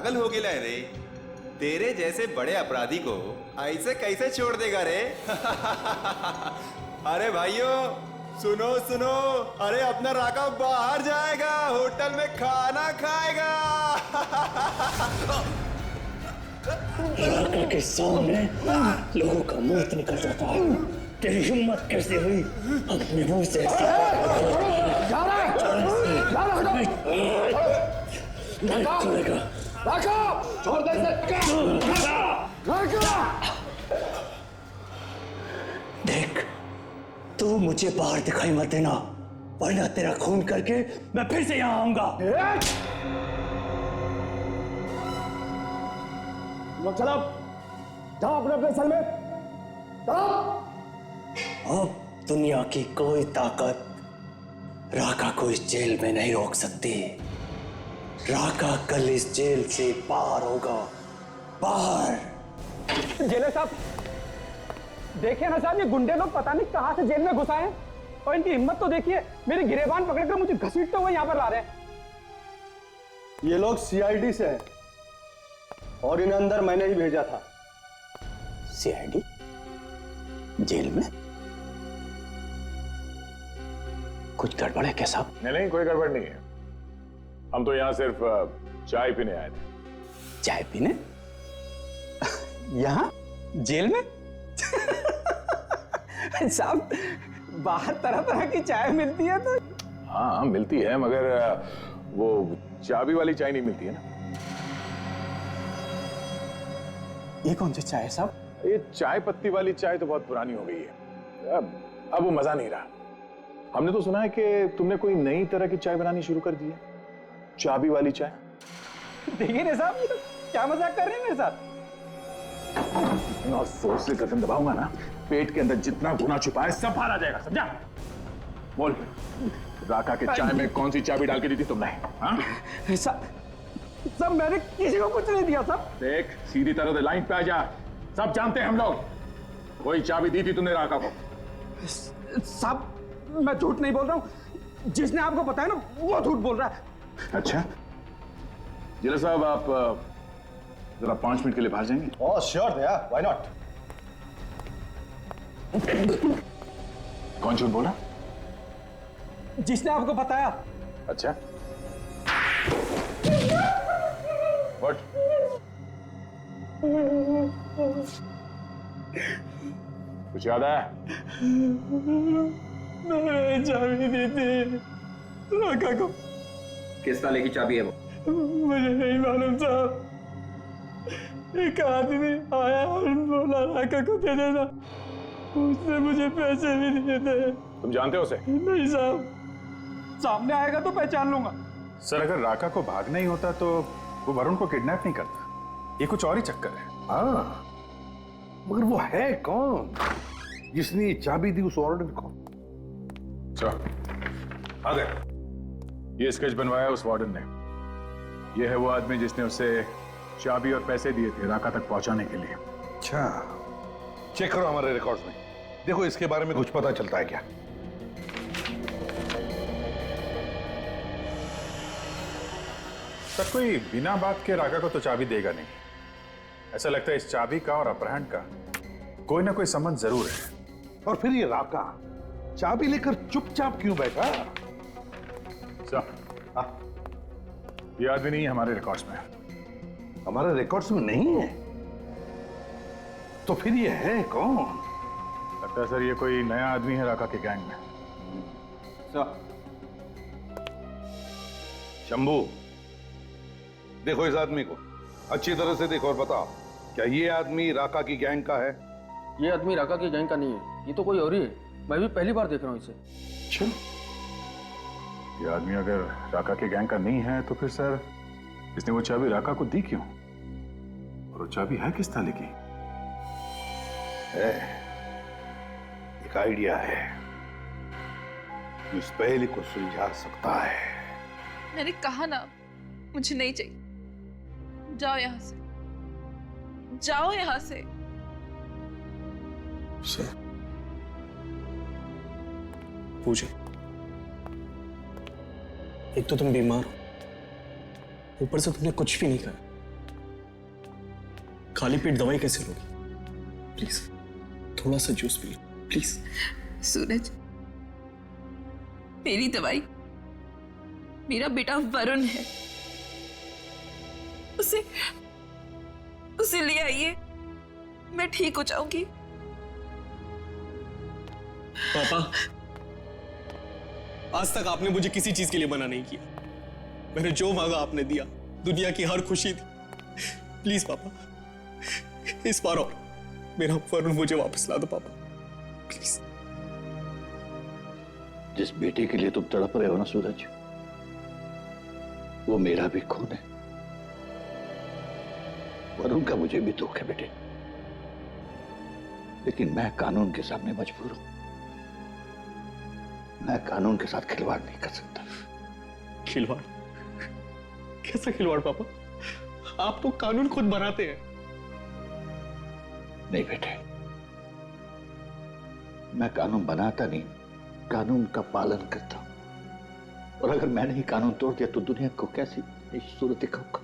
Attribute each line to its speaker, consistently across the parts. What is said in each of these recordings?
Speaker 1: पागल हो गया रे। तेरे जैसे बड़े अपराधी को ऐसे कैसे छोड़ देगा रे? अरे भाइयों सुनो सुनो, अरे अपना राका बाहर जाएगा, होटल में खाना खाएगा।
Speaker 2: राका के सामने लोगों का मौत निकल जाता है, तेरी हिम्मत कैसे हुई अपने मुंह से नहीं छोड़ेगा।
Speaker 3: राका छोड़ दे राका।
Speaker 2: देख तू मुझे बाहर दिखाई मत देना, वरना तेरा खून करके मैं फिर से यहाँ आऊंगा।
Speaker 3: चलो जाओ अपने अपने सेल में जाओ।
Speaker 2: अब दुनिया की कोई ताकत राका को इस जेल में नहीं रोक सकती। राका कल इस जेल से बाहर होगा, बाहर।
Speaker 4: जेलर साहब देखिए ना साहब, ये गुंडे लोग पता नहीं कहां से जेल में घुस आए हैं, और इनकी हिम्मत तो देखिए, मेरी गिरेबान पकड़कर मुझे घसीटते हुए यहाँ पर ला रहे हैं।
Speaker 3: ये लोग सीआईडी से हैं और इन्हें अंदर मैंने ही भेजा था।
Speaker 2: सीआईडी जेल में? कुछ गड़बड़ है क्या साहब?
Speaker 5: नहीं कोई गड़बड़ नहीं है, हम तो यहाँ सिर्फ चाय पीने आए थे।
Speaker 2: चाय पीने?
Speaker 4: यहाँ जेल में? साहब बाहर तरह तरह की चाय मिलती है तो।
Speaker 5: हाँ मिलती है, मगर वो चाबी वाली चाय नहीं मिलती है ना।
Speaker 4: ये कौन सी चाय है साहब?
Speaker 5: ये चाय पत्ती वाली चाय तो बहुत पुरानी हो गई है, अब वो मजा नहीं रहा। हमने तो सुना है कि तुमने कोई नई तरह की चाय बनानी शुरू कर दी है, चाबी वाली चाय।
Speaker 4: देखिए ना साहब, ये तो क्या मजाक कर रहे हैं मेरे साथ?
Speaker 5: इतना जोर से गर्दन दबाऊंगा ना, पेट के अंदर जितना गुना छुपा है सब बाहर आ जाएगा, समझा? बोल राका के चाय में कौन सी चाबी डाल के दी थी तुमने? हाँ?
Speaker 4: सब मैंने किसी को कुछ नहीं दिया सब।
Speaker 5: देख सीधी तरह से लाइन पे आ जा, सब जानते हैं हम लोग, कोई चाबी दी थी तुमने राका को।
Speaker 4: साहब मैं झूठ नहीं बोल रहा हूँ, जिसने आपको बताया ना वो झूठ बोल रहा है।
Speaker 5: अच्छा जिला साहब, आप जरा 5 मिनट के लिए बाहर जाएंगे?
Speaker 3: Oh sure Daya, why not.
Speaker 5: कौन झूठ बोला?
Speaker 4: जिसने आपको बताया।
Speaker 5: अच्छा व्हाट? कुछ याद आया?
Speaker 4: मैंने चाबी दी थी राका को।
Speaker 6: किस ताले की चाबी है वो?
Speaker 4: मुझे नहीं मालूम साहब, एक आदमी आया और बोला राका को दे देना, उसने मुझे पैसे भी दिए थे।
Speaker 5: तुम जानते हो उसे?
Speaker 4: नहीं साहब, सामने आएगा तो पहचान लूंगा।
Speaker 7: सर अगर राका को भागना ही होता तो वो वरुण को किडनैप नहीं करता, ये कुछ और ही चक्कर है।
Speaker 8: हाँ मगर वो है कौन जिसने ये चाबी दी उस वार्डन को?
Speaker 5: आ गए। ये स्केच बनवाया उस वार्डन ने। ये है वो आदमी जिसने उसे चाबी और पैसे दिए थे राका तक पहुंचाने के लिए।
Speaker 8: अच्छा चेक करो हमारे रिकॉर्ड्स में, देखो इसके बारे में कुछ पता चलता है क्या?
Speaker 7: सर कोई बिना बात के राका को तो चाबी देगा नहीं। ऐसा लगता है इस चाबी का और अपहरण का कोई ना कोई संबंध जरूर है।
Speaker 8: और फिर ये राका चाबी लेकर चुपचाप क्यों बैठा?
Speaker 5: ये आदमी नहीं है हमारे रिकॉर्ड्स में।
Speaker 8: हमारे रिकॉर्ड्स में नहीं है तो फिर ये है कौन?
Speaker 5: लगता है सर ये कोई नया आदमी है राका के गैंग में।
Speaker 8: शंभू देखो इस आदमी को अच्छी तरह से देखो और बताओ, क्या ये आदमी राका की गैंग का है?
Speaker 6: ये आदमी राका की गैंग का नहीं है, ये तो कोई और ही है। मैं भी पहली बार देख रहा हूँ इसे।
Speaker 5: अच्छा ये आदमी अगर राका के गैंग का नहीं है तो फिर सर इसने वो चाबी राका को दी क्यों? और वो चाबी है किस ताले की?
Speaker 8: है एक आइडिया है जो इस पहेली को सुलझा सकता है।
Speaker 9: मैंने कहा ना मुझे नहीं चाहिए, जाओ यहां से, जाओ यहां से।
Speaker 7: सर पूछे, एक तो तुम बीमार हो, ऊपर से तुमने कुछ भी नहीं कहा,
Speaker 2: खाली पेट दवाई कैसे लोगी? प्लीज थोड़ा सा जूस पी लो प्लीज।
Speaker 9: सूरज, मेरी दवाई मेरा बेटा वरुण है, उसे उसे ले आइए, मैं ठीक हो जाऊंगी।
Speaker 2: पापा, आज तक आपने मुझे किसी चीज के लिए मना नहीं किया। मैंने जो मांगा आपने दिया, दुनिया की हर खुशी थी। प्लीज पापा, इस बार और मेरा वरुण मुझे वापस ला दो पापा, प्लीज।
Speaker 10: जिस बेटे के लिए तुम तड़प रहे हो ना सूरज, वो मेरा भी खून है। वरुण का मुझे भी दुख है बेटे, लेकिन मैं कानून के सामने मजबूर हूं। मैं कानून के साथ खिलवाड़ नहीं कर सकता।
Speaker 2: खिलवाड़? कैसा खिलवाड़ पापा? आप तो कानून खुद बनाते हैं।
Speaker 10: नहीं बेटे, मैं कानून बनाता नहीं, कानून का पालन करता हूं। और अगर मैंने ही कानून तोड़ दिया तो दुनिया को कैसी सूरत दिखाऊंगा?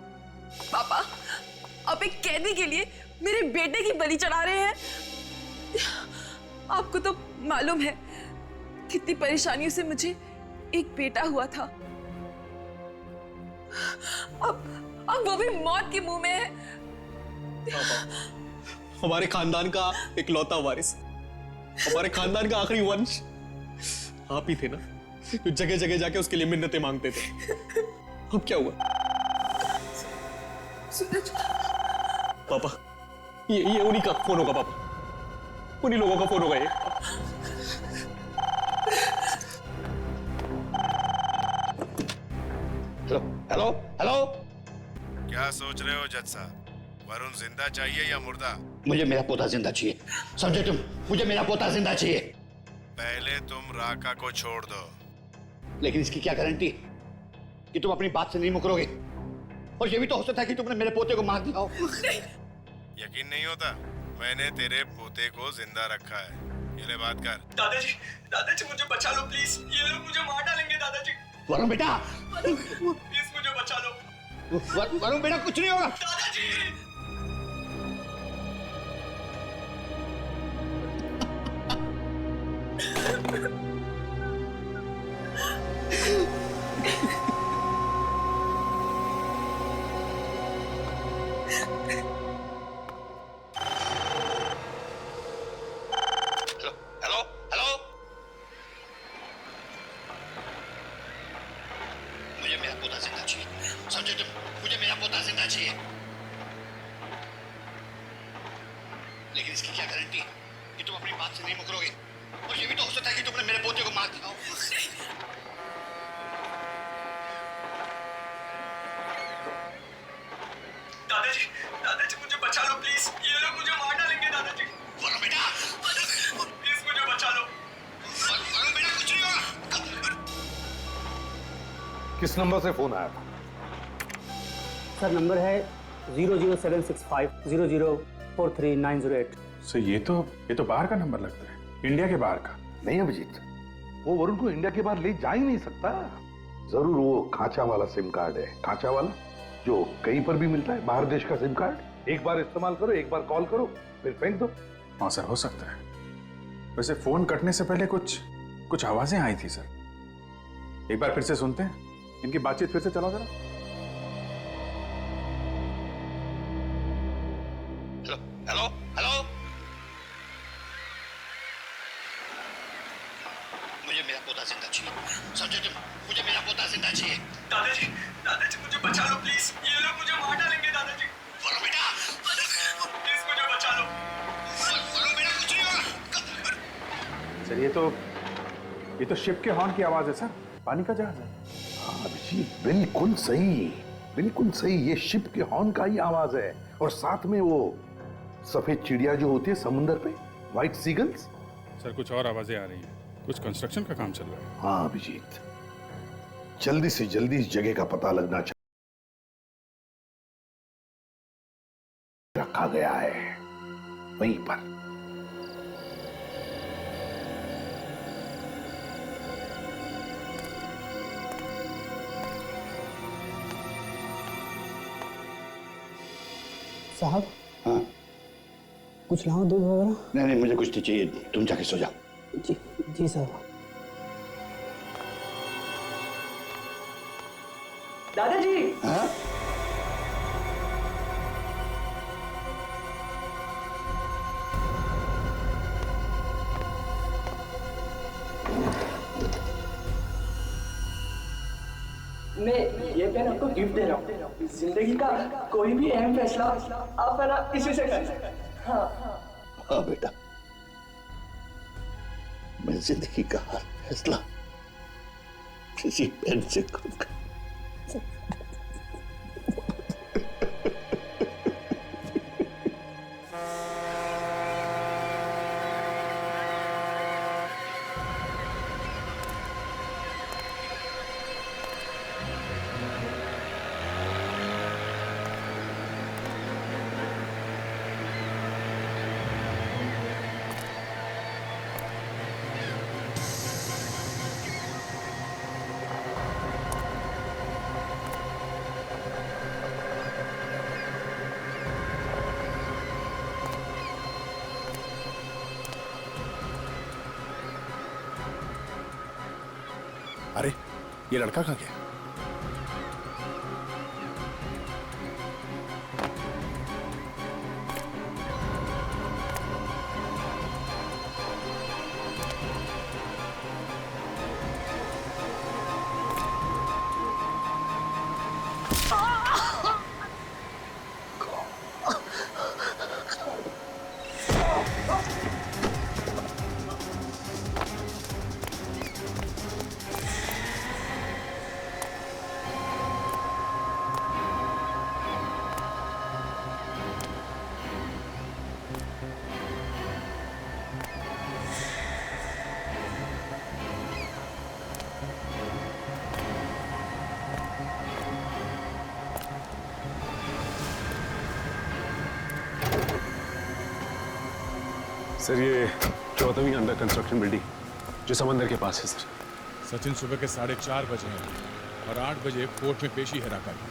Speaker 9: पापा, आप एक कैदी के लिए मेरे बेटे की बलि चढ़ा रहे हैं। आपको तो मालूम है कितनी परेशानियों से मुझे एक बेटा हुआ था। अब वो भी मौत के मुंह में है।
Speaker 2: पापा, हमारे खानदान का इकलौता वारिस, हमारे खानदान का आखिरी वंश आप ही थे ना, जो जगह जगह जाके उसके लिए मिन्नतें मांगते थे। अब क्या हुआ?
Speaker 9: सूरज,
Speaker 2: पापा, ये उन्हीं का फोन होगा पापा, उन्हीं लोगों का फोन होगा ये।
Speaker 10: Hello hello hello.
Speaker 7: क्या सोच रहे हो जज साहब? वरुण जिंदा चाहिए या मुर्दा?
Speaker 10: मुझे मेरा पोता जिंदा चाहिए, समझे तुम? मुझे मेरा पोता जिंदा चाहिए।
Speaker 7: पहले तुम राका को छोड़ दो।
Speaker 10: लेकिन इसकी क्या गारंटी कि तुम अपनी बात से नहीं मुकरोगे? और ये भी तो हो सकता है कि तुमने मेरे पोते को मार दिया हो।
Speaker 7: यकीन नहीं होता? मैंने तेरे पोते को जिंदा रखा है। ये ले बात कर।
Speaker 2: दादाजी मुझे बचा लो प्लीज, ये लोग मुझे मार डालेंगे दादाजी।
Speaker 10: वरुण बेटा,
Speaker 2: प्लीज मुझे बचा लो।
Speaker 10: वरुण बेटा, कुछ नहीं होगा।
Speaker 2: दादाजी।
Speaker 10: Hello hello. मुझे मेरा पोता जिंदा चाहिए, समझे तुम? मुझे मेरा पोता जिंदा चाहिए। लेकिन इसकी क्या गारंटी कि तुम अपनी बात से नहीं मुकरोगे? और ये भी तो हो सकता है कि तुमने मेरे पोते को मार दिया हो।
Speaker 2: दादाजी मुझे बचा लो प्लीज, ये लोग मुझे मार डालेंगे दादाजी।
Speaker 10: वरुण बेटा,
Speaker 2: प्लीज मुझे बचा लो।
Speaker 10: वरुण बेटा, कुछ नहीं होगा।
Speaker 8: किस नंबर से फोन आया था?
Speaker 11: सर नंबर है 00765 0043
Speaker 7: सर ये तो बाहर का नंबर लगता है, इंडिया के बाहर का।
Speaker 8: नहीं अभिजीत, वो वरुण को इंडिया के बाहर ले जा ही नहीं सकता। जरूर वो खांचा वाला सिम कार्ड है, खांचा वाला जो कहीं पर भी मिलता है, बाहर देश का सिम कार्ड। एक बार इस्तेमाल करो, एक बार कॉल करो, फिर फेंक दो।
Speaker 7: हाँ सर, हो सकता है। वैसे फोन कटने से पहले कुछ आवाजें आई थी सर। एक बार फिर से सुनते हैं, इनकी बातचीत फिर से चलाओ जरा।
Speaker 10: Hello hello. मुझे मेरा पोता जिंदा चाहिए, समझे तुम? मुझे मेरा पोता जिंदा चाहिए।
Speaker 2: दादाजी मुझे बचा लो प्लीज, ये लोग मुझे मार डालेंगे दादाजी।
Speaker 10: वरुण बेटा,
Speaker 2: प्लीज मुझे बचा लो।
Speaker 10: वरुण बेटा, कुछ नहीं होगा।
Speaker 7: सर ये तो शिप के हॉर्न की आवाज है सर, पानी का जहाज है।
Speaker 8: हाँ अभिजीत, बिल्कुल सही, बिल्कुल सही। ये शिप के हॉर्न का ही आवाज है। और साथ में वो सफेद चिड़िया जो होती है समुंदर पे, व्हाइट सीगल्स।
Speaker 7: सर कुछ और आवाजें आ रही हैं, कुछ कंस्ट्रक्शन का काम चल रहा है।
Speaker 8: हाँ अभिजीत, जल्दी से जल्दी इस जगह का पता लगना चाहिए। रखा गया है वहीं पर।
Speaker 11: साहब
Speaker 10: हाँ
Speaker 11: कुछ लाओ दूध वगैरह?
Speaker 10: नहीं नहीं, मुझे कुछ नहीं चाहिए, तुम जाके सो जाओ।
Speaker 11: जी जी सर। दादाजी।
Speaker 10: हाँ?
Speaker 4: मैं ये पेन आपको गिफ्ट दे रहा हूँ। जिंदगी का कोई भी अहम फैसला आप है ना इसी से कर। हाँ
Speaker 10: हाँ बेटा, मैं जिंदगी का हर फैसला किसी पेन से करूंगा।
Speaker 5: अरे ये लड़का कहाँ गया?
Speaker 7: सर ये 14वीं अंडर कंस्ट्रक्शन बिल्डिंग जो समंदर के पास है सर।
Speaker 12: सचिन सुबह के 4:30 बजे हैं और 8 बजे कोर्ट में पेशी है राका की।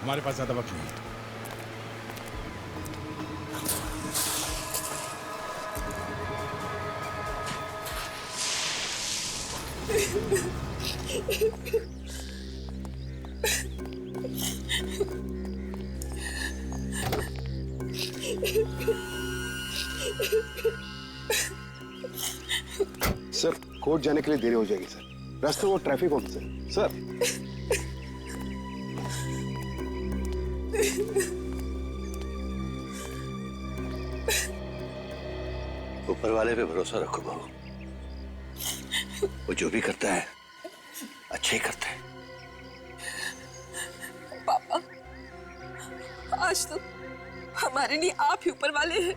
Speaker 12: हमारे पास ज्यादा वक्त नहीं है।
Speaker 3: सर कोर्ट जाने के लिए देरी हो जाएगी सर, रास्ते वो ट्रैफिक होगी सर।
Speaker 10: ऊपर वाले पे भरोसा रखो बाबू, वो जो भी करता है अच्छे ही करता है।
Speaker 9: पापा, आज तो हमारे लिए आप ही ऊपर वाले हैं।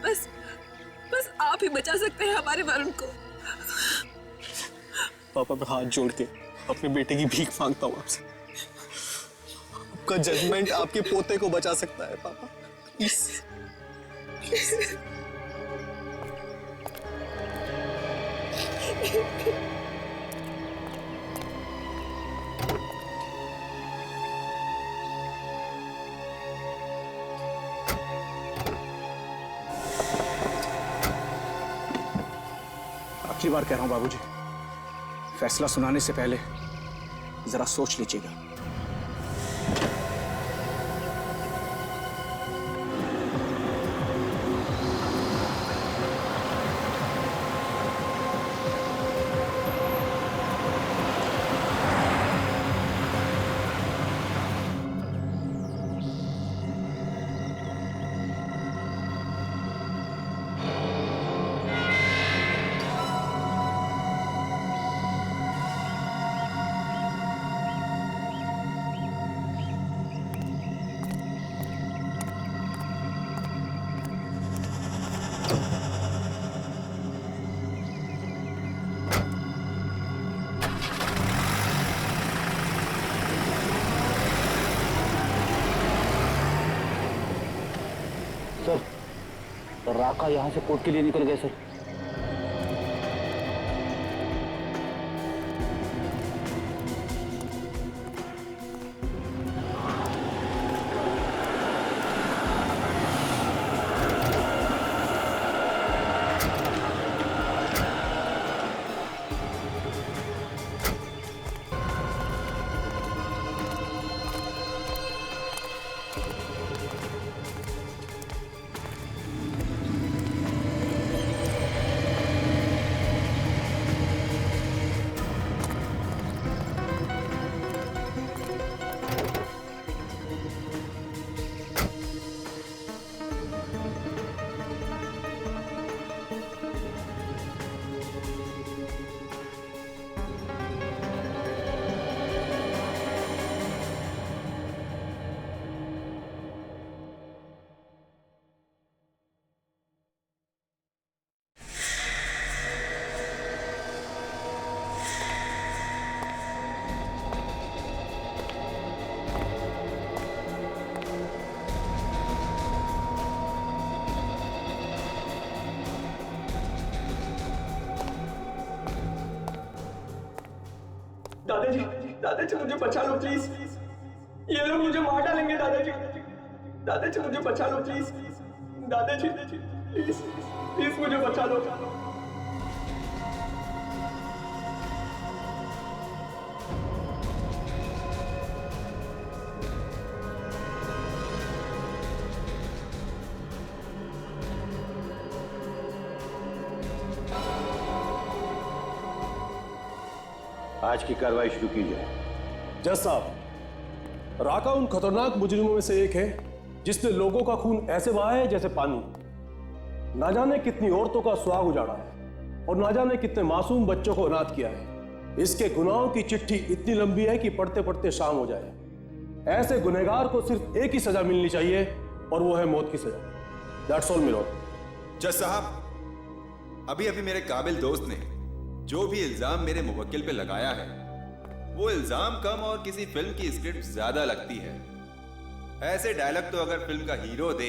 Speaker 9: बस आप ही बचा सकते हैं हमारे वरुण को।
Speaker 2: पापा मैं हाथ जोड़ के अपने बेटे की भीख मांगता हूँ आपसे। आपका जजमेंट आपके पोते को बचा सकता है पापा, प्लीज।
Speaker 13: आखिरी बार कह रहा हूं बाबूजी, फैसला सुनाने से पहले जरा सोच लीजिएगा।
Speaker 11: सर राका यहाँ से कोर्ट के लिए निकल गए सर।
Speaker 4: दादाजी, दादाजी मुझे बचा लो प्लीज। ये लोग मुझे मार डालेंगे दादाजी। दादाजी मुझे बचा लो प्लीज। दादाजी प्लीज प्लीज मुझे बचा लो।
Speaker 10: आज की कार्रवाई शुरू की जाए।
Speaker 14: जज साहब, राका उन खतरनाक मुजरिमों में से एक है जिसने लोगों का खून ऐसे बहाया है जैसे पानी। ना जाने कितनी औरतों का सुहाग उजाड़ा है और ना जाने कितने मासूम बच्चों को अनाथ किया है। इसके गुनाहों की चिट्ठी इतनी लंबी है कि पढ़ते पढ़ते शाम हो जाए। ऐसे गुनहगार को सिर्फ एक ही सजा मिलनी चाहिए और वो है मौत की सजा। That's all milord.
Speaker 1: जज साहब, अभी अभी मेरे काबिल दोस्त ने जो भी इल्जाम मेरे मुवक्किल पे लगाया है, वो इल्जाम कम और किसी फिल्म की स्क्रिप्ट ज्यादा लगती है। ऐसे डायलॉग तो अगर फिल्म का हीरो दे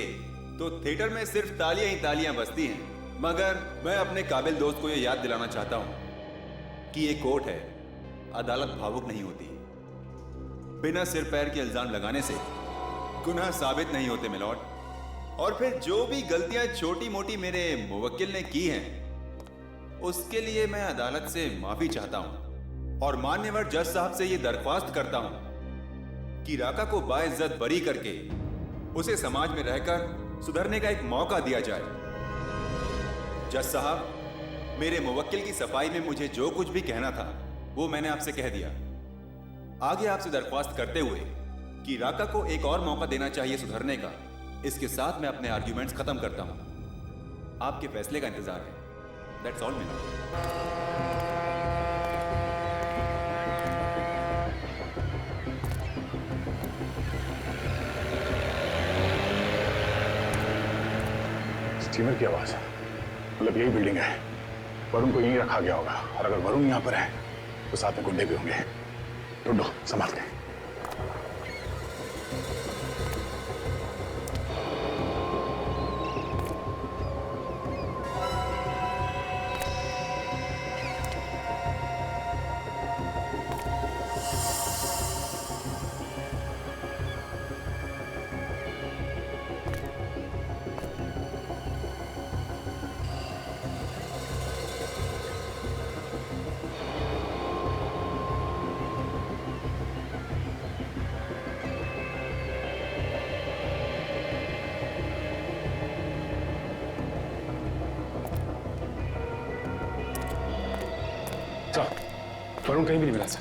Speaker 1: तो थिएटर में सिर्फ तालियां ही तालियां बजती हैं। मगर मैं अपने काबिल दोस्त को ये याद दिलाना चाहता हूं कि ये कोर्ट है, अदालत भावुक नहीं होती। बिना सिर पैर के इल्जाम लगाने से गुनाह साबित नहीं होते मिलॉर्ड। और फिर जो भी गलतियां छोटी मोटी मेरे मुवक्किल ने की हैं, उसके लिए मैं अदालत से माफी चाहता हूं और मान्यवर जज साहब से यह दरख्वास्त करता हूं कि राका को बाइज्जत बरी करके उसे समाज में रहकर सुधरने का एक मौका दिया जाए। जज साहब, मेरे मुवक्किल की सफाई में मुझे जो कुछ भी कहना था वो मैंने आपसे कह दिया। आगे आपसे दरख्वास्त करते हुए कि राका को एक और मौका देना चाहिए सुधरने का, इसके साथ मैं अपने आर्ग्यूमेंट्स खत्म करता हूं। आपके फैसले का इंतजार है। That's all, Mila.
Speaker 5: स्टीमर की आवाज है, मतलब यही बिल्डिंग है। वरुण को यहीं रखा गया होगा और अगर वरुण यहां पर है तो साथ में गुंडे भी होंगे। ढूंढो, संभाल के।
Speaker 14: वरुण कहीं भी नहीं मिला सर।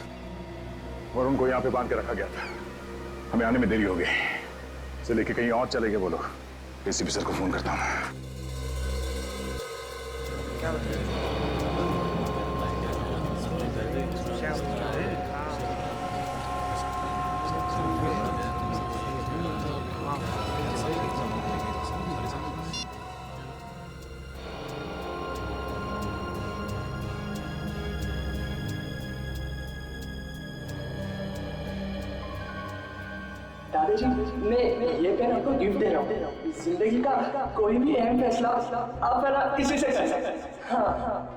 Speaker 5: वरुण को यहाँ पे बांध के रखा गया था, हमें आने में देरी हो गई। इसे लेके कहीं और चले गए वो लोग। एसीपी सर को फोन करता हूँ। क्या
Speaker 4: दादाजी, मैं ये पेन आपको गिफ्ट दे रहा हूँ। जिंदगी का कोई भी अहम फैसला आप पहला इसी से कर सकते हैं। हाँ।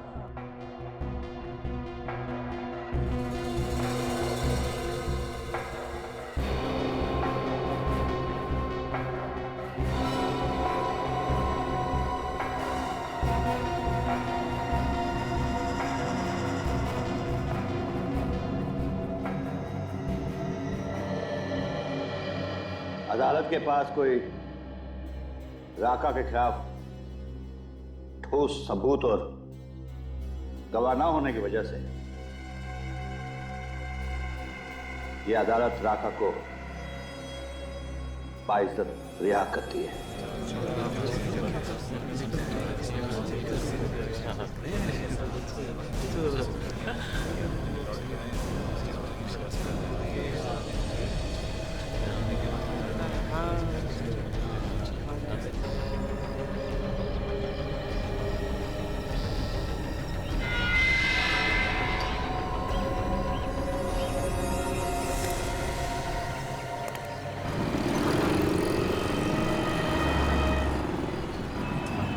Speaker 10: अदालत के पास कोई राका के खिलाफ ठोस सबूत और गवाह न होने की वजह से यह अदालत राका को बाइज्जत रिहा करती है।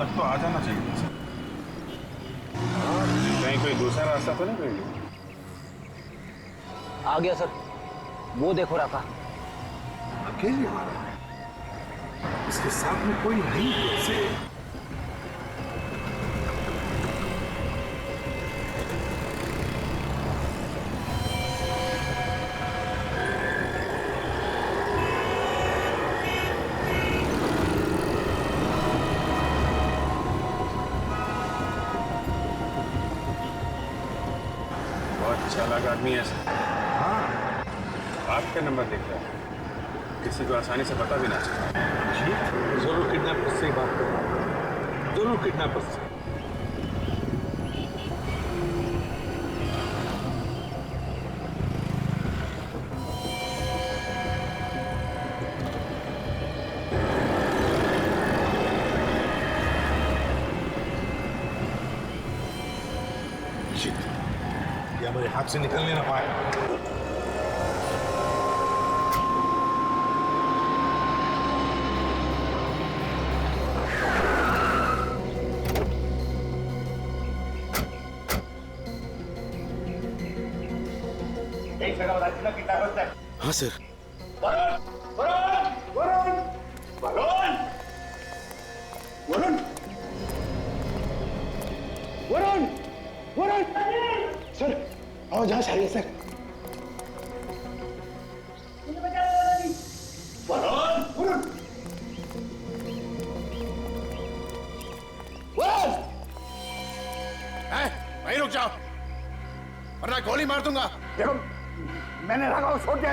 Speaker 7: तो आ जाना चाहिए था। कहीं कोई दूसरा रास्ता तो नहीं कोई?
Speaker 11: आ गया सर, वो देखो राका।
Speaker 8: अकेले आ रहा है, इसके साथ में कोई नहीं है।
Speaker 7: बहुत चालाक आदमी है सर। हाँ, आपका नंबर देख रहा है, किसी को आसानी से पता भी ना चले।
Speaker 8: जी जरूर किडनैपर से बात कर रहा हूं, जरूर किडनैपर से। या मेरे हाथ से निकलने ना पाए।
Speaker 10: एक जगह बता दीजिए कितना बचता है।
Speaker 14: हाँ सर।
Speaker 10: वरुण वरुण वरुण वरुण
Speaker 3: वरुण वरुण सर, आवाज आ रही है सर।
Speaker 10: वरुण वरुण
Speaker 3: वरुण
Speaker 7: वहीं रुक जाओ वरना गोली मार दूंगा।
Speaker 10: देखो मैंने राघव को छोड़ दिया,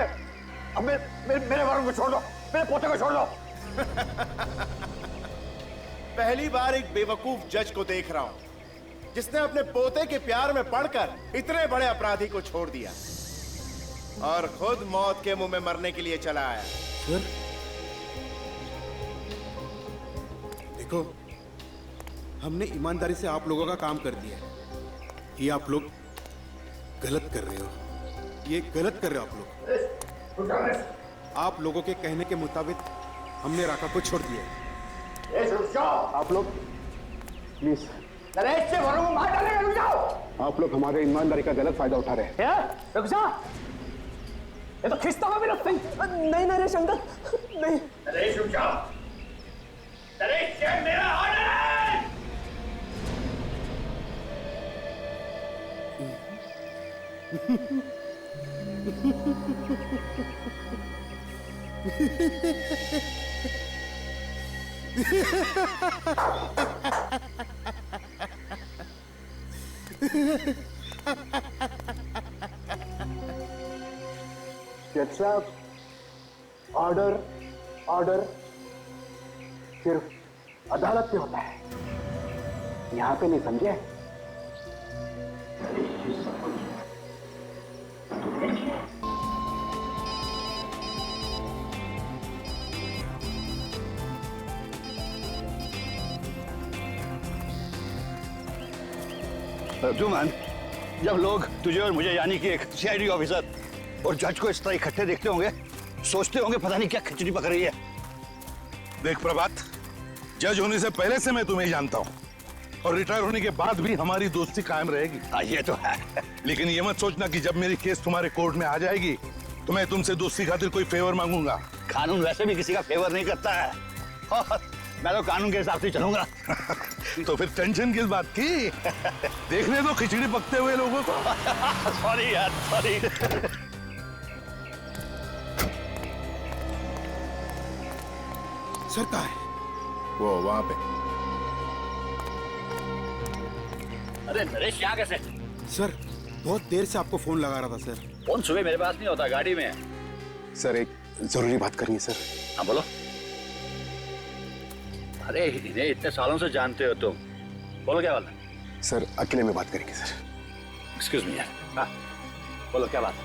Speaker 10: अब मेरे वरुण को छोड़ दो, मेरे पोते को छोड़ दो।
Speaker 15: पहली बार एक बेवकूफ जज को देख रहा हूं जिसने अपने पोते के प्यार में पड़कर इतने बड़े अपराधी को छोड़ दिया और खुद मौत के मुंह में मरने के लिए चला आया।
Speaker 14: सर देखो, हमने ईमानदारी से आप लोगों का काम कर दिया है। ये आप लोग गलत कर रहे हो, ये गलत कर रहे हो आप लोग। आप लोगों के कहने के मुताबिक हमने राका को छोड़ दिया है।
Speaker 3: आप लोग प्लीज,
Speaker 10: नरेश से वरुण को मार डालेंगे, रुक जाओ।
Speaker 3: आप लोग हमारे ईमानदारी का गलत फायदा उठा रहे हैं।
Speaker 10: क्या? रुक जा, ये तो खिंचता हुआ भी लगता है।
Speaker 4: नहीं नरेश अंकल, नहीं।
Speaker 10: नरेश रुक जाओ, नरेश ये मेरा ऑर्डर है।
Speaker 3: जज साहब, ऑर्डर ऑर्डर सिर्फ अदालत में होता है, यहां पे नहीं, समझे?
Speaker 10: अर्जुमान, जब लोग तुझे और मुझे यानी कि एक सीआईडी ऑफिसर और जज को इस तरह इकट्ठे देखते होंगे, सोचते होंगे पता नहीं क्या खिचड़ी पक रही है।
Speaker 8: देख प्रभात, जज होने से पहले से मैं तुम्हें जानता हूँ और रिटायर होने के बाद भी हमारी दोस्ती कायम रहेगी।
Speaker 10: हाँ, ये तो है।
Speaker 8: लेकिन ये मत सोचना कि जब मेरी केस तुम्हारे कोर्ट में आ जाएगी तो मैं तुमसे दोस्ती खातिर कोई फेवर मांगूंगा।
Speaker 10: कानून वैसे भी किसी का फेवर नहीं करता है और मैं तो कानून के हिसाब से चलूंगा।
Speaker 8: तो फिर टेंशन किस बात की? देखने दो खिचड़ी पकते हुए लोगों को।
Speaker 10: सॉरी यार, सॉरी।
Speaker 14: सर कहाँ है?
Speaker 8: वो वहां पे।
Speaker 10: अरे नरेश, यहाँ कैसे?
Speaker 14: सर बहुत देर से आपको फोन लगा रहा था सर।
Speaker 10: फोन सुबह मेरे पास नहीं होता, गाड़ी में है।
Speaker 3: सर एक जरूरी बात करनी है सर।
Speaker 10: हाँ बोलो। अरे इन्हें इतने सालों से जानते हो तुम, बोलो क्या बात है?
Speaker 3: सर अकेले में बात करेंगे सर।
Speaker 10: एक्सक्यूज मी यार। हाँ बोलो क्या बात है?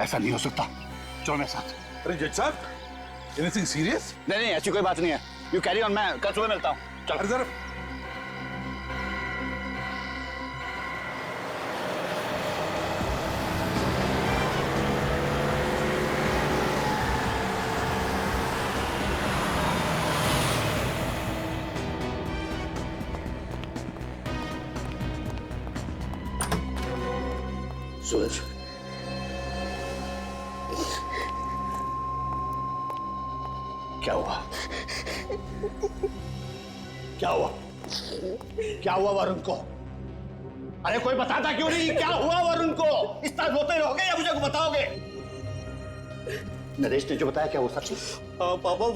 Speaker 10: ऐसा नहीं हो सकता, चलो मेरे साथ।
Speaker 8: अरे जज साहब, एनीथिंग सीरियस?
Speaker 10: नहीं नहीं, ऐसी कोई बात नहीं है। यू कैरी ऑन, मैं कल सुबह मिलता हूँ। चलो
Speaker 8: जरा
Speaker 10: सूरज, क्या हुआ? क्या हुआ? क्या हुआ वरुण को? अरे कोई बताता क्यों नहीं? क्या हुआ वरुण को? इतना रोते रहोगे या मुझे बताओगे? नरेश ने जो बताया क्या वो सच है?
Speaker 2: पापा,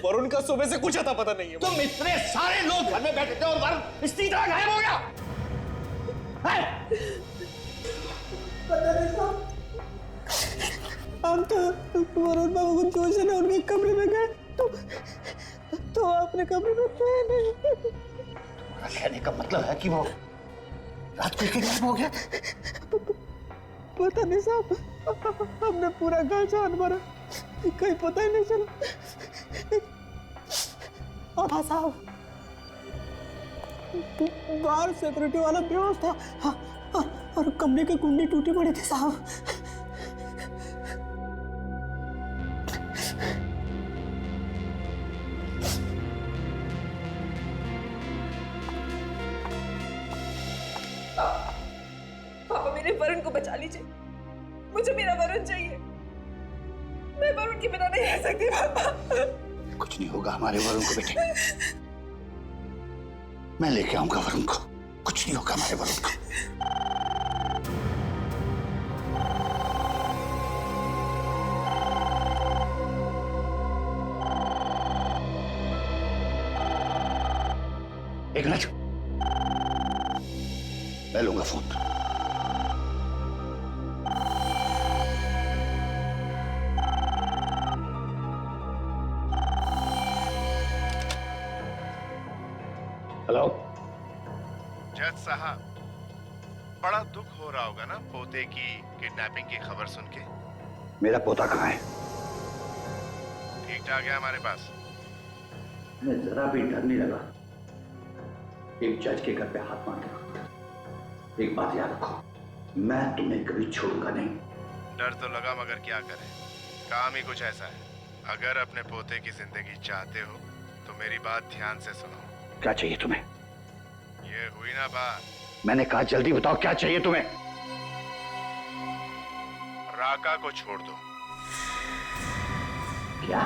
Speaker 2: वरुण का सुबह से कुछ आता पता नहीं है।
Speaker 10: तुम इतने सारे लोग घर में बैठे थे और वरुण इसी तरह गायब हो गया?
Speaker 4: हम तो वरुण बाबू को जोशने उनके कमरे में गए तो अपने कमरे में थे नहीं।
Speaker 10: तुम्हारा कहने का मतलब है कि वो रात को गायब हो गया?
Speaker 4: पता नहीं साहब, हमने पूरा घर छान मारा, कहीं पता ही नहीं चला। हाँ साहब, बाहर सिक्योरिटी वाला बेहोश था। हाँ, और कमरे की कुंडी टूटी पड़ी थी साहब।
Speaker 9: पापा, मेरे वरुण को बचा लीजिए, मुझे मेरा वरुण चाहिए। मैं वरुण के बिना नहीं रह सकती पापा।
Speaker 10: कुछ नहीं होगा हमारे वरुण को बेटे, मैं लेके आऊंगा वरुण को। कुछ नहीं होगा हमारे वरुण को। एक मिनट, मैं लूंगा फोन। हेलो
Speaker 15: जज साहब, बड़ा दुख हो रहा होगा ना पोते की किडनैपिंग की खबर सुन के?
Speaker 10: मेरा पोता कहाँ है?
Speaker 15: ठीक ठाक है हमारे पास।
Speaker 10: मैं जरा भी डर नहीं लगा एक जज के घर पे हाथ मार के। एक बात याद रखो, मैं तुम्हें कभी छोड़ूंगा नहीं।
Speaker 15: डर तो लगा, मगर क्या करें, काम ही कुछ ऐसा है। अगर अपने पोते की जिंदगी चाहते हो तो मेरी बात ध्यान से सुनो।
Speaker 10: क्या चाहिए तुम्हें?
Speaker 15: ये हुई ना बात।
Speaker 10: मैंने कहा जल्दी बताओ क्या चाहिए तुम्हें?
Speaker 15: राका को छोड़ दो।
Speaker 10: क्या?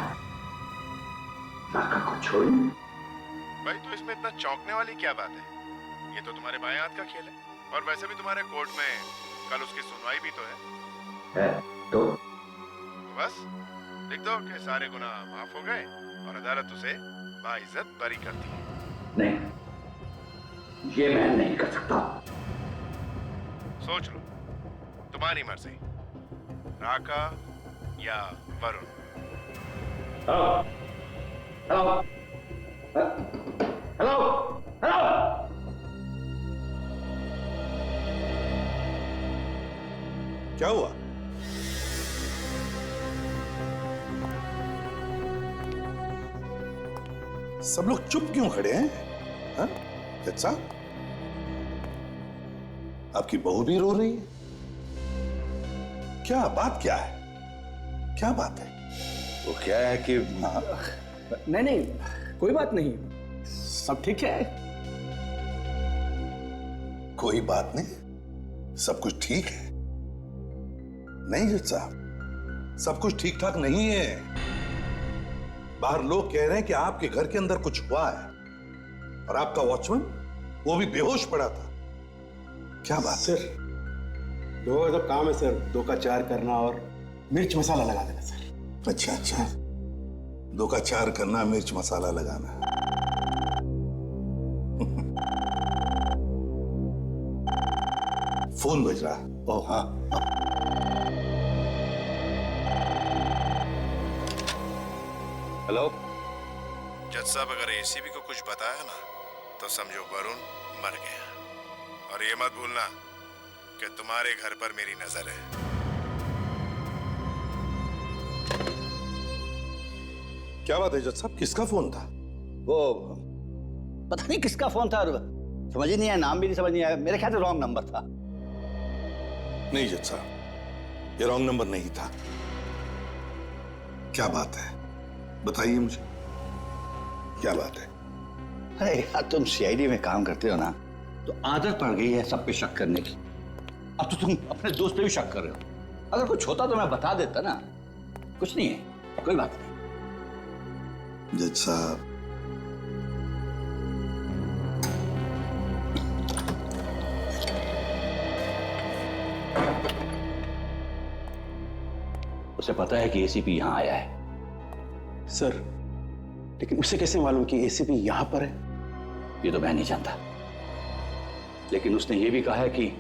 Speaker 10: राका को छोड़?
Speaker 15: भाई तो इसमें इतना चौंकने वाली क्या बात है? ये तो तुम्हारे बाएं हाथ का खेल है, और वैसे भी तुम्हारे कोर्ट में कल उसकी सुनवाई भी तो है।
Speaker 10: तो
Speaker 15: बस लिख दो कि सारे गुनाह माफ हो गए और अदालत उसे बाइज्जत बरी करती है।
Speaker 10: नहीं, ये मैं नहीं कर सकता।
Speaker 15: सोच लो, तुम्हारी मर्जी, राका या वरुण।
Speaker 10: हेलो हेलो हेलो,
Speaker 8: क्या हुआ? सब लोग चुप क्यों खड़े हैं? हाँ? जज साहब, आपकी बहू भी रो रही है। क्या बात क्या है? क्या बात है? वो क्या है कि
Speaker 13: नहीं, कोई बात नहीं, सब ठीक है।
Speaker 8: कोई बात नहीं, सब कुछ ठीक है? नहीं जज साहब, सब कुछ ठीक ठाक नहीं है। बाहर लोग कह रहे हैं कि आपके घर के अंदर कुछ हुआ है, और आपका वॉचमैन वो भी बेहोश पड़ा था। क्या बात?
Speaker 3: सर, दो का तो काम है सर, 2 का 4 करना और मिर्च मसाला लगा देना सर।
Speaker 8: अच्छा अच्छा, 2 का 4 करना, मिर्च मसाला लगाना। फोन बज रहा। ओह हाँ,
Speaker 10: हेलो
Speaker 15: जज साहब, अगर एसीबी को कुछ बताया ना तो समझो वरुण मर गया। और ये मत भूलना कि तुम्हारे घर पर मेरी नजर है।
Speaker 8: क्या बात है जज साहब, किसका फोन था?
Speaker 10: वो पता नहीं किसका फोन था, समझ ही नहीं आया, नाम भी नहीं समझ नहीं आया। मेरे ख्याल से रॉन्ग नंबर था।
Speaker 8: नहीं जज साहब, ये रॉन्ग नंबर नहीं था। क्या बात है, बताइए मुझे, क्या बात है?
Speaker 10: अरे यार, तुम सीआईडी में काम करते हो ना, तो आदत पड़ गई है सब पे शक करने की। अब तो तुम अपने दोस्त पे भी शक कर रहे हो। अगर कुछ होता तो मैं बता देता ना। कुछ नहीं है, कोई बात नहीं।
Speaker 8: जज साहब,
Speaker 10: उसे पता है कि एसीपी यहां आया है।
Speaker 13: सर, लेकिन उसे कैसे मालूम कि एसीपी यहां पर है?
Speaker 10: ये तो मैं नहीं जानता, लेकिन उसने ये भी कहा है कि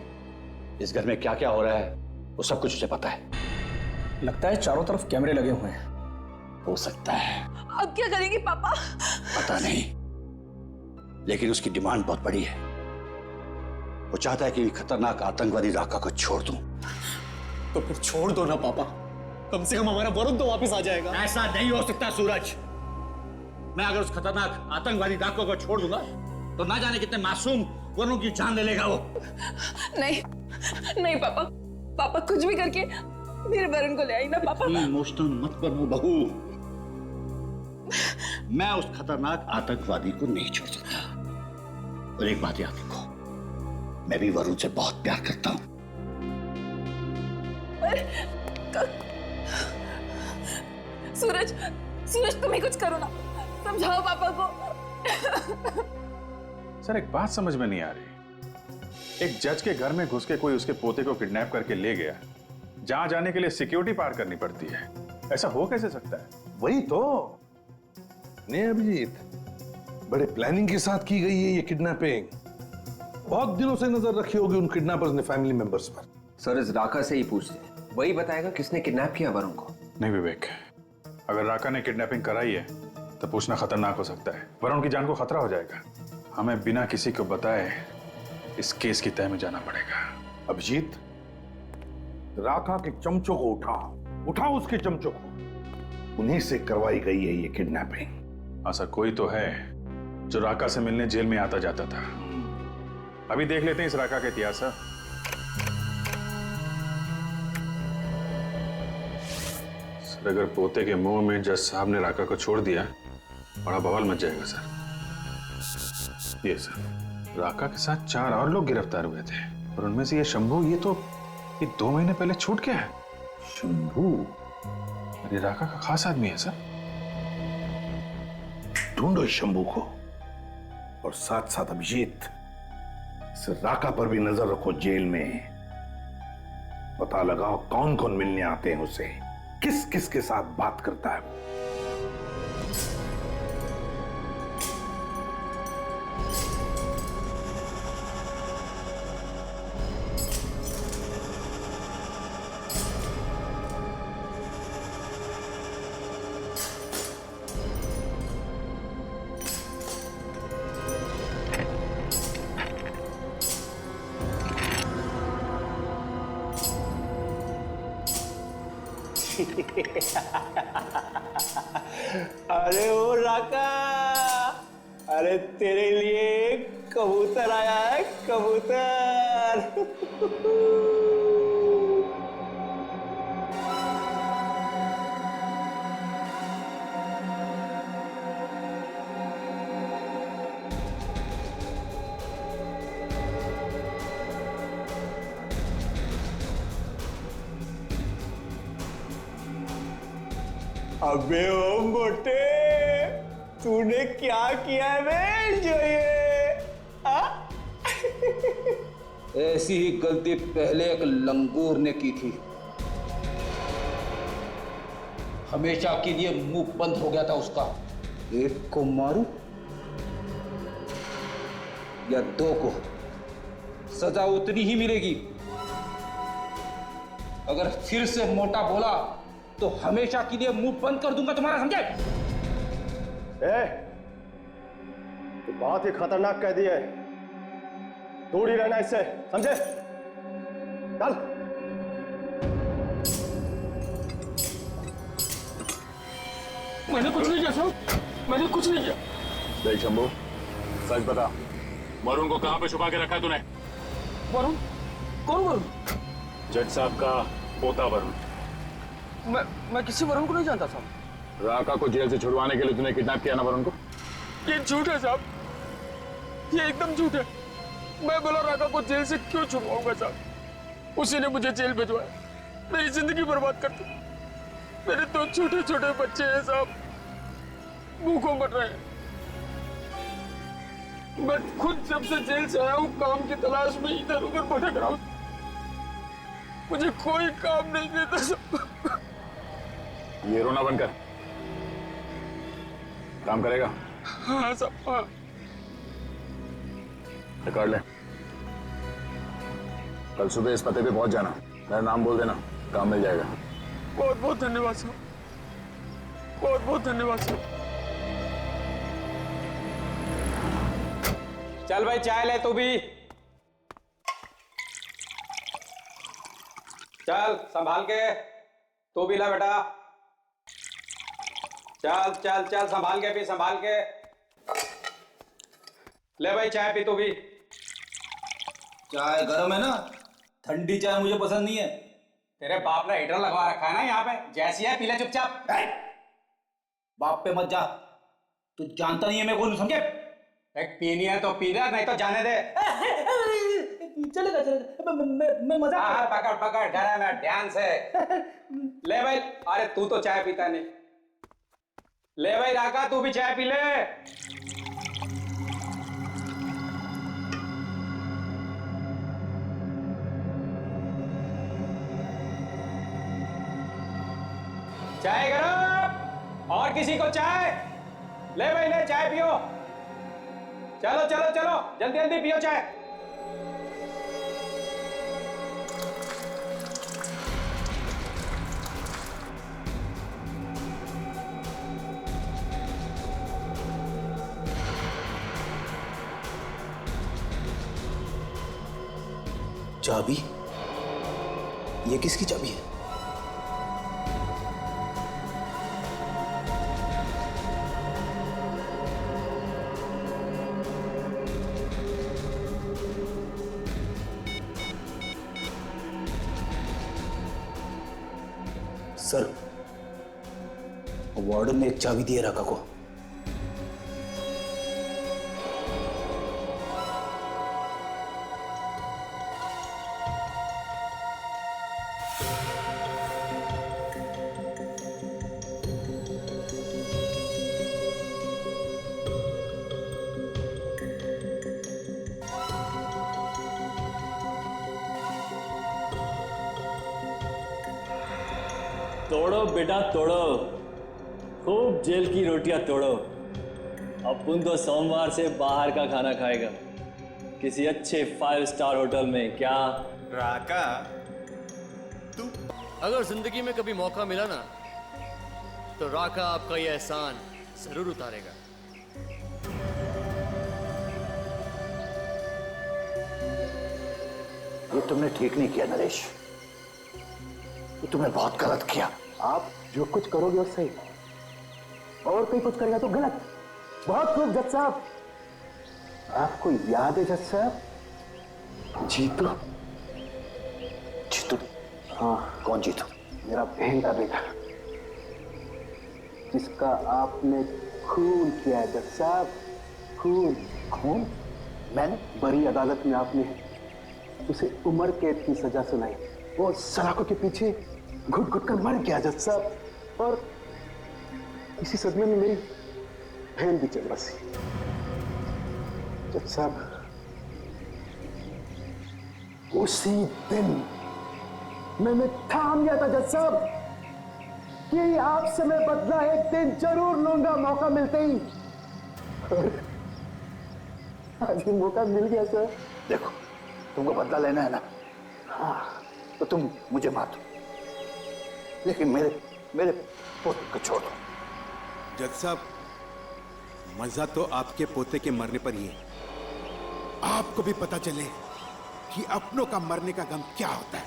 Speaker 10: इस घर में क्या क्या हो रहा है वो सब कुछ उसे पता है।
Speaker 13: लगता है चारों तरफ कैमरे लगे हुए हैं।
Speaker 10: हो सकता है।
Speaker 9: अब क्या करेंगे पापा?
Speaker 10: पता नहीं, लेकिन उसकी डिमांड बहुत बड़ी है। वो चाहता है कि खतरनाक आतंकवादी राका को छोड़ दूं।
Speaker 2: तो फिर छोड़ दो ना पापा, कम से कम हमारा वरुण तो वापस आ जाएगा।
Speaker 10: ऐसा नहीं हो सकता सूरज। मैं अगर उस खतरनाक आतंकवादी डाकू को छोड़ दूंगा तो ना जाने कितने मासूम वरुण की जान ले लेगा वो।
Speaker 9: नहीं नहीं पापा, पापा कुछ भी करके मेरे वरुण को ले आई ना पापा।
Speaker 10: इमोशनल मत बनो बहू। मैं उस खतरनाक आतंकवादी को नहीं छोड़ सकता। और एक बात याद रखो, मैं भी वरुण से बहुत प्यार करता हूं।
Speaker 9: सूरज, सूरज तुम ही कुछ करो ना, समझाओ पापा को।
Speaker 7: सर, एक बात समझ में नहीं आ रही। एक जज के घर में घुस के कोई उसके पोते को किडनैप करके ले गया, जहां जाने के लिए सिक्योरिटी पार करनी पड़ती है। ऐसा हो कैसे सकता है?
Speaker 8: वही तो नहीं अभिजीत, बड़े प्लानिंग के साथ की गई है ये किडनैपिंग। बहुत दिनों से नजर रखी होगी उन किडनैपर्स ने फैमिली मेंबर्स पर।
Speaker 6: सर, इस राका से ही पूछते, वही बताएगा किसने किडनैप किया वरुण को।
Speaker 7: नहीं विवेक, अगर राका ने किडनैपिंग कराई है तो पूछना खतरनाक हो सकता है। वरुण की जान को खतरा हो जाएगा। हमें बिना किसी को बताए इस केस की तह में जाना पड़ेगा।
Speaker 8: अभिजीत, राका के चमचों को उठाओ उसके चमचों को। उन्हीं से करवाई गई है ये किडनैपिंग।
Speaker 7: हाँ सर, कोई तो है जो राका से मिलने जेल में आता जाता था। अभी देख लेते हैं इस राका का इतिहास। सर, अगर पोते के मुंह में जज साहब ने राका को छोड़ दिया, बड़ा बवाल मच जाएगा सर। ये सर, राका के साथ 4 और लोग गिरफ्तार हुए थे और उनमें से ये शंभू, ये 2 महीने पहले छूट गया है।
Speaker 8: शंभू?
Speaker 7: ये राका का खास आदमी है सर।
Speaker 8: ढूंढो इस शंभू को, और साथ साथ अभिजीत, इस राका पर भी नजर रखो जेल में। पता लगाओ कौन कौन मिलने आते हैं उसे, किस किस के साथ बात करता है।
Speaker 3: अरे ओ राका, अरे तेरे लिए कबूतर आया है, कबूतर। अबे ओ मोटे, तूने क्या किया है जो ये?
Speaker 11: ऐसी ही गलती पहले एक लंगूर ने की थी। हमेशा के लिए मुंह बंद हो गया था उसका। एक को मारूं या 2 को, सजा उतनी ही मिलेगी। अगर फिर से मोटा बोला तो हमेशा के लिए मुंह बंद कर दूंगा तुम्हारा, समझे?
Speaker 3: तो बहुत ही खतरनाक कह दिया है, दूर ही रहना इससे, समझे? चल।
Speaker 4: मैंने कुछ नहीं किया साहब, मैंने कुछ नहीं किया।
Speaker 5: देख शंभू, सच बता, वरुण को कहां पे छुपा के रखा है तूने?
Speaker 4: वरुण? कौन वरुण?
Speaker 5: जज साहब का पोता वरुण।
Speaker 4: मैं किसी वरुण को नहीं जानता साहब।
Speaker 5: राका को जेल से छुड़वाने के लिए तूने किडनैप किया ना वरुण को?
Speaker 4: ये झूठ है साहब, ये एकदम झूठ है। मैं बोला राका को जेल से क्यों छुड़वाऊंगा साहब? उसी ने मुझे जेल भिजवाया, मेरी जिंदगी बर्बाद कर दी। मेरे 2 छोटे छोटे बच्चे हैं साहब, भूखों मर रहे हैं। मैं खुद जब से जेल से आया हूँ काम की तलाश में इधर उधर भटक रहा हूँ, मुझे कोई काम नहीं देता सब।
Speaker 5: ये रोना बंद कर, काम करेगा?
Speaker 4: हाँ सब, हाँ।
Speaker 5: रिकॉर्ड ले, कल सुबह इस पते पे पहुंच जाना, मेरा नाम बोल देना, काम मिल जाएगा।
Speaker 4: बहुत बहुत धन्यवाद साहब, बहुत बहुत धन्यवाद साहब।
Speaker 6: चल भाई चाय ले तू भी, चल संभाल के, तू भी ला बेटा, चल चल चल संभाल के पी, संभाल के ले भाई चाय पी तू भी।
Speaker 11: चाय गर्म है ना, ठंडी चाय मुझे पसंद नहीं है।
Speaker 6: तेरे बाप ने हीटर लगवा रखा है ना यहाँ पे, जैसी है पी ले चुपचाप।
Speaker 11: बाप पे मत जा, तू जानता नहीं है मैं कौन, समझे?
Speaker 6: एक पीनी है तो पी ले, नहीं तो जाने दे।
Speaker 11: चलेगा चलेगा, मैं मजाक।
Speaker 6: हाँ पकड़ पकड़, डरा मैं ध्यान से ले भाई। अरे तू तो चाय पीता नहीं, ले भाई राका तू भी चाय पी ले। चाय गरम, और किसी को चाय? ले भाई ले चाय पियो, चलो चलो चलो जल्दी जल्दी पियो चाय।
Speaker 11: चाबी? ये किसकी चाबी है? सर, वार्डन ने एक चाबी दी है राका को।
Speaker 16: तोड़ो बेटा तोड़ो, खूब जेल की रोटियां तोड़ो। अपुन तो सोमवार से बाहर का खाना खाएगा, किसी अच्छे 5 स्टार होटल में। क्या
Speaker 1: राका,
Speaker 17: तू अगर जिंदगी में कभी मौका मिला ना, तो राका आपका ये एहसान जरूर उतारेगा।
Speaker 10: ये तुमने ठीक नहीं किया नरेश, ये तुमने बहुत गलत किया।
Speaker 3: आप जो कुछ करोगे वो सही, और कोई कुछ करेगा तो गलत। बहुत खूब जज साहब। आपको याद है जज साहब, जीतू?
Speaker 10: जीतू?
Speaker 3: हाँ।
Speaker 10: कौन जीतू?
Speaker 3: मेरा बहन का बेटा, जिसका आपने खून किया है जज साहब, खून।
Speaker 10: खून? मैंने?
Speaker 3: बड़ी अदालत में आपने उसे उम्र कैद की सजा सुनाई, वो सलाखों के पीछे घुट घुट कर मर गया जज साहब। और इसी सदमे में मेरी बहन भी चल बसी। जज साहब, उसी दिन मैंने ठान लिया था जज साहब कि आपसे मैं बदला एक दिन जरूर लूंगा, मौका मिलते ही। आज ये मौका मिल गया सर।
Speaker 10: देखो, तुमको बदला लेना है ना, हाँ, तो तुम मुझे मार दो, लेकिन मेरे पोते को छोड़ दो।
Speaker 15: जज साहब, मजा तो आपके पोते के मरने पर ही है। आपको भी पता चले कि अपनों का मरने का गम क्या होता है।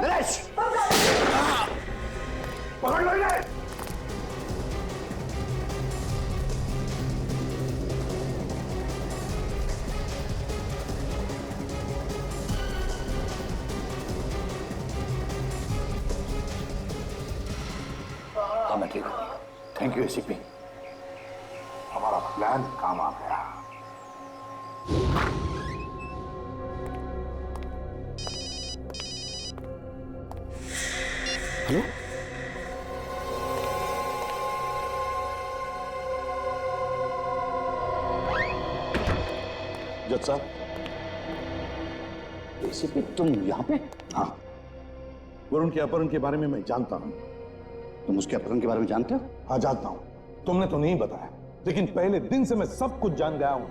Speaker 10: नरेश, पकड़ लो इन्हें। हाँ, मैं ठीक हूँ। Thank you ACP. हमारा
Speaker 8: प्लान काम आ गया।
Speaker 13: हेलो,
Speaker 8: जज साहब,
Speaker 10: एसीपी तुम यहाँ पे?
Speaker 8: हाँ, वरुण के अपहरण के बारे में मैं जानता हूँ।
Speaker 10: तुम उसके अपहरण के बारे में जानते हो?
Speaker 8: हाँ जानता हूँ, तुमने तो नहीं बताया, लेकिन पहले दिन से मैं सब कुछ जान गया हूँ।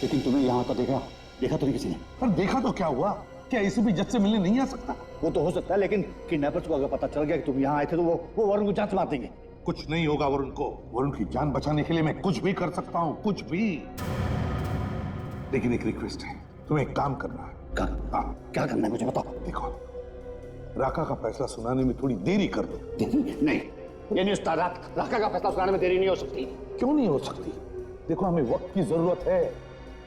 Speaker 10: लेकिन तुम्हें यहाँ तो देखा तो नहीं किसी ने?
Speaker 8: पर देखा तो क्या हुआ? क्या एसीपी जज से मिलने नहीं आ सकता?
Speaker 10: वो तो हो सकता है, लेकिन किडनैपर्स को अगर पता चल गया कि तुम यहाँ आए थे तो वो वरुण को जान से मार देंगे।
Speaker 8: कुछ नहीं होगा वरुण को। वरुण की जान बचाने के लिए मैं कुछ भी कर सकता हूँ, कुछ भी। लेकिन एक रिक्वेस्ट है, तुम्हें एक काम करना है।
Speaker 10: क्या करना है मुझे बताओ।
Speaker 8: देखो, राका का फैसला सुनाने में थोड़ी देरी कर दो।
Speaker 10: देरी? नहीं, ये नहीं होता। राका का फैसला सुनाने में देरी नहीं हो सकती।
Speaker 8: क्यों नहीं हो सकती? देखो, हमें वक्त की जरूरत है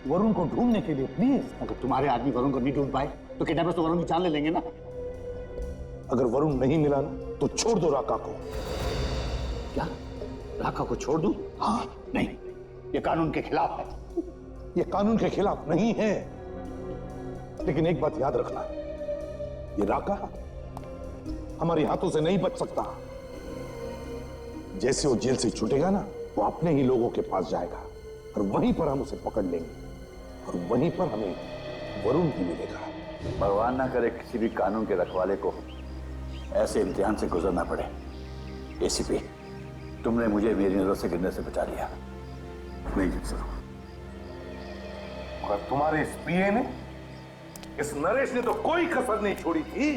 Speaker 8: वरुण को ढूंढने के लिए। प्लीज,
Speaker 10: अगर तुम्हारे आदमी वरुण को नहीं ढूंढ पाए तो किडनैपर्स तो वरुण की जान ले लेंगे ना।
Speaker 8: अगर वरुण नहीं मिला ना तो छोड़ दो राका को।
Speaker 10: क्या? राका को छोड़ दूं? हाँ, नहीं, ये कानून के खिलाफ है।
Speaker 8: ये कानून के खिलाफ नहीं है, लेकिन एक बात याद रखना, ये राका हमारे हाथों से नहीं बच सकता। जैसे वो जेल से छूटेगा ना, वो अपने ही लोगों के पास जाएगा और वहीं पर हम उसे पकड़ लेंगे और वहीं पर हमें वरुण भी मिलेगा।
Speaker 10: भगवान ना करे किसी भी कानून के रखवाले को ऐसे इम्तिहान से गुजरना पड़े। एसीपी, तुमने मुझे मेरी नजर से गिरने से बचा लिया। नहीं जी सर।
Speaker 8: और तुम्हारे इस पीए ने, इस नरेश ने तो कोई कसर नहीं छोड़ी थी।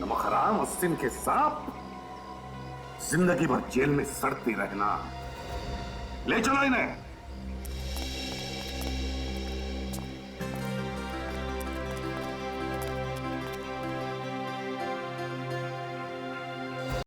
Speaker 8: नमक हराम और सिंह के सांप जिंदगी भर जेल में सड़ते रहना। ले चलो इन्हें।